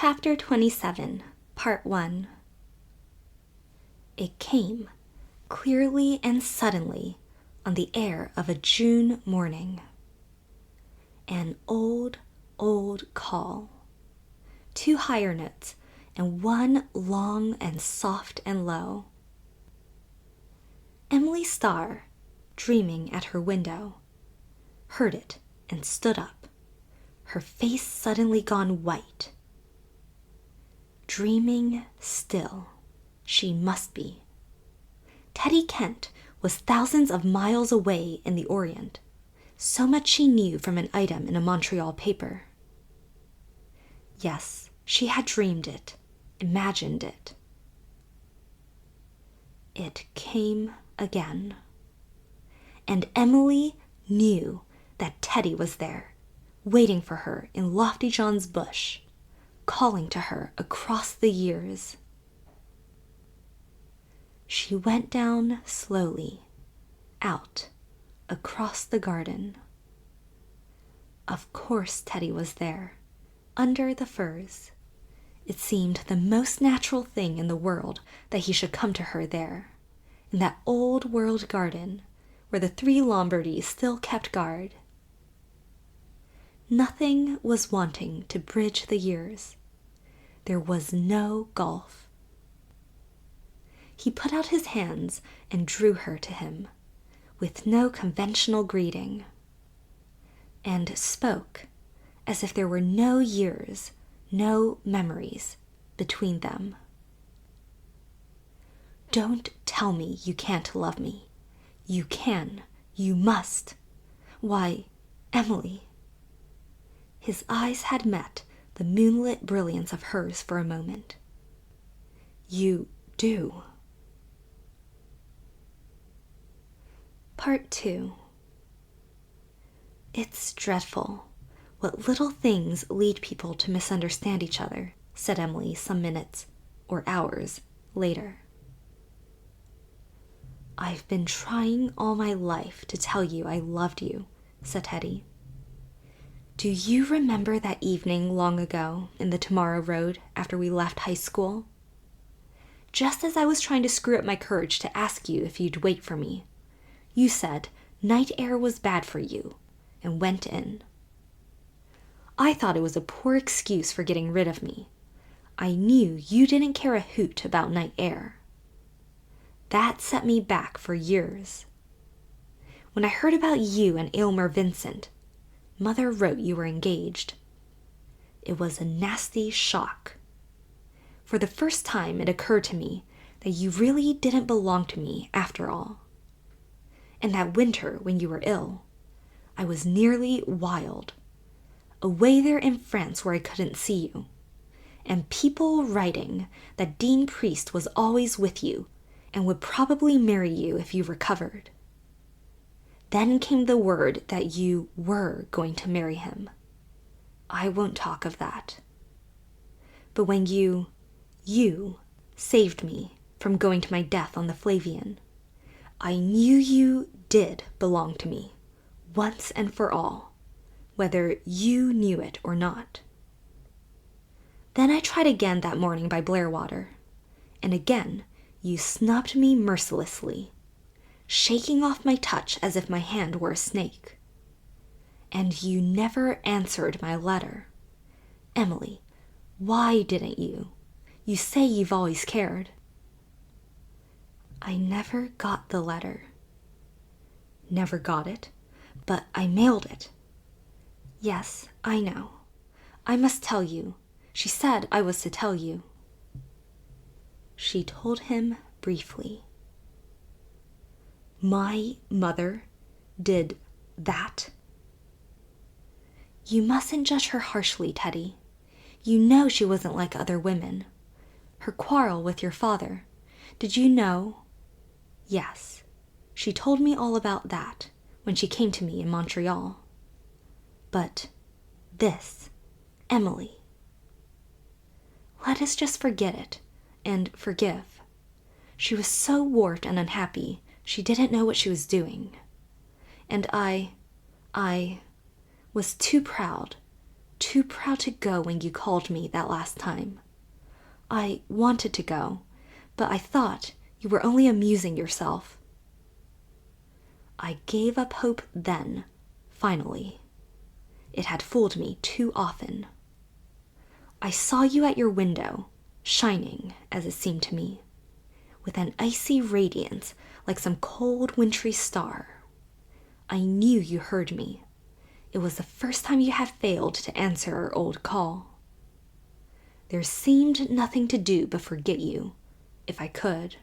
Chapter 27, Part 1. It came, clearly and suddenly, on the air of a June morning. An old, old call. 2 higher notes, and 1 long and soft and low. Emily Starr, dreaming at her window, heard it and stood up, her face suddenly gone white. Dreaming still, she must be. Teddy Kent was thousands of miles away in the Orient. So much she knew from an item in a Montreal paper. Yes, she had dreamed it, imagined it. It came again. And Emily knew that Teddy was there, waiting for her in Lofty John's bush, calling to her across the years. She went down slowly, out, across the garden. Of course Teddy was there, under the firs. It seemed the most natural thing in the world that he should come to her there, in that old-world garden where the 3 Lombardies still kept guard. Nothing was wanting to bridge the years. There was no gulf. He put out his hands and drew her to him, with no conventional greeting, and spoke as if there were no years, no memories between them. Don't tell me you can't love me. You can. You must. Why, Emily. His eyes had met the moonlit brilliance of hers for a moment. You do. Part 2. It's dreadful what little things lead people to misunderstand each other, said Emily some minutes, or hours, later. I've been trying all my life to tell you I loved you, said Teddy. Do you remember that evening long ago in the Tomorrow Road after we left high school? Just as I was trying to screw up my courage to ask you if you'd wait for me, you said night air was bad for you, and went in. I thought it was a poor excuse for getting rid of me. I knew you didn't care a hoot about night air. That set me back for years. When I heard about you and Aylmer Vincent, Mother wrote you were engaged. It was a nasty shock. For the first time it occurred to me that you really didn't belong to me after all. And that winter when you were ill, I was nearly wild. Away there in France where I couldn't see you, and people writing that Dean Priest was always with you and would probably marry you if you recovered. Then came the word that you were going to marry him. I won't talk of that. But when you saved me from going to my death on the Flavian, I knew you did belong to me, once and for all, whether you knew it or not. Then I tried again that morning by Blairwater, and again you snubbed me mercilessly, shaking off my touch as if my hand were a snake. And you never answered my letter. Emily, why didn't you? You say you've always cared. I never got the letter. Never got it, but I mailed it. Yes, I know. I must tell you. She said I was to tell you. She told him briefly. My mother did that? You mustn't judge her harshly, Teddy. You know she wasn't like other women. Her quarrel with your father. Did you know? Yes, she told me all about that when she came to me in Montreal. But this, Emily. Let us just forget it and forgive. She was so warped and unhappy, she didn't know what she was doing. And I was too proud, too proud to go when you called me that last time. I wanted to go, but I thought you were only amusing yourself. I gave up hope then, finally. It had fooled me too often. I saw you at your window, shining, as it seemed to me, with an icy radiance like some cold wintry star. I knew you heard me. It was the first time you had failed to answer our old call. There seemed nothing to do but forget you, if I could.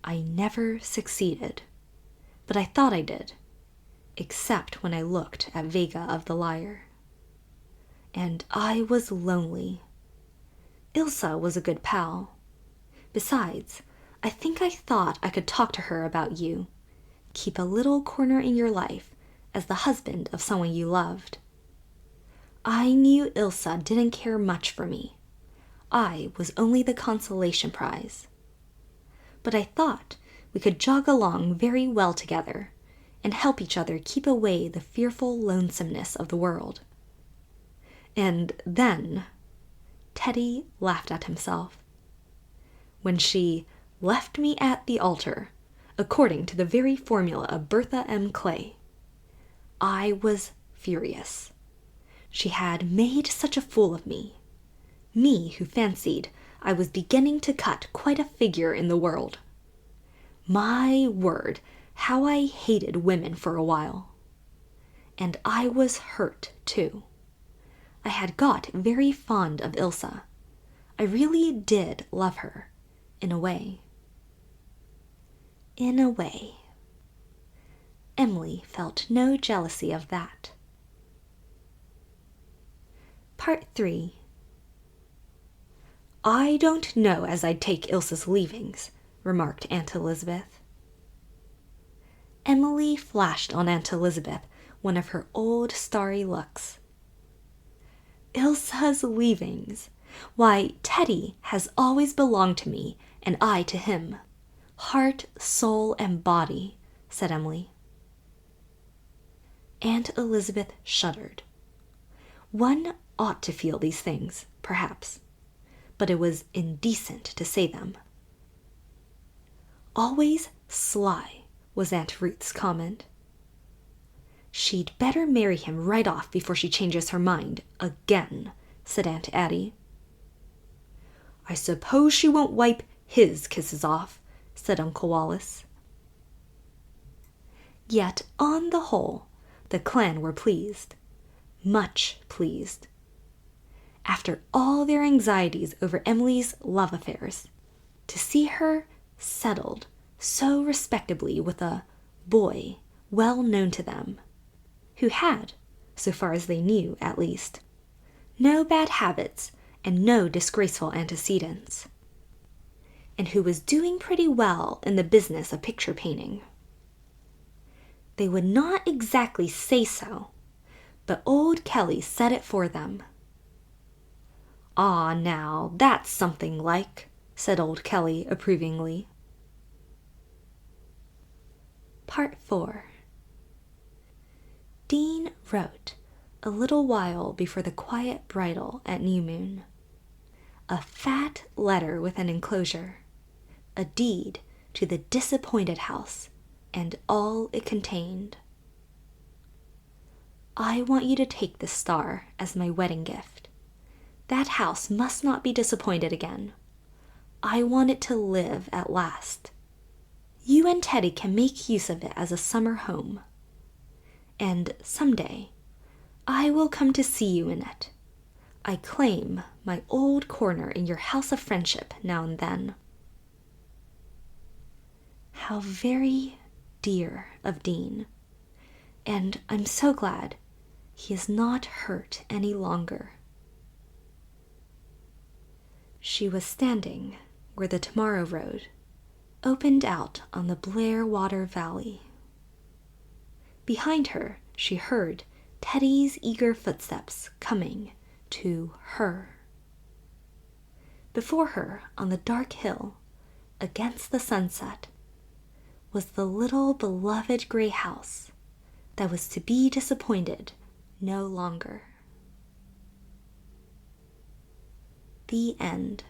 I never succeeded, but I thought I did, except when I looked at Vega of the Lyre. And I was lonely. Ilsa was a good pal. Besides, I think I thought I could talk to her about you, keep a little corner in your life as the husband of someone you loved. I knew Ilsa didn't care much for me. I was only the consolation prize. But I thought we could jog along very well together and help each other keep away the fearful lonesomeness of the world. And then Teddy laughed at himself. When she left me at the altar, according to the very formula of Bertha M. Clay, I was furious. She had made such a fool of me who fancied I was beginning to cut quite a figure in the world. My word, how I hated women for a while. And I was hurt, too. I had got very fond of Ilsa. I really did love her, in a way. In a way. Emily felt no jealousy of that. Part 3. I don't know as I'd take Ilsa's leavings, remarked Aunt Elizabeth. Emily flashed on Aunt Elizabeth one of her old starry looks. Ilsa's leavings! Why, Teddy has always belonged to me, and I to him. Heart, soul, and body, said Emily. Aunt Elizabeth shuddered. One ought to feel these things, perhaps, but it was indecent to say them. Always sly, was Aunt Ruth's comment. She'd better marry him right off before she changes her mind again, said Aunt Addie. I suppose she won't wipe his kisses off, said Uncle Wallace. Yet, on the whole, the clan were pleased, much pleased. After all their anxieties over Emily's love affairs, to see her settled so respectably with a boy well known to them, who had, so far as they knew at least, no bad habits and no disgraceful antecedents, and who was doing pretty well in the business of picture painting. They would not exactly say so, but old Kelly said it for them. Ah, now, that's something like, said old Kelly approvingly. Part 4. Dean wrote, a little while before the quiet bridal at New Moon, a fat letter with an enclosure, a deed to the disappointed house, and all it contained. I want you to take this star as my wedding gift. That house must not be disappointed again. I want it to live at last. You and Teddy can make use of it as a summer home. And someday, I will come to see you in it. I claim my old corner in your house of friendship now and then. How very dear of Dean, and I'm so glad he is not hurt any longer. She was standing where the Tomorrow Road opened out on the Blairwater Valley. Behind her, she heard Teddy's eager footsteps coming to her. Before her, on the dark hill, against the sunset, was the little beloved gray house that was to be disappointed no longer. The end.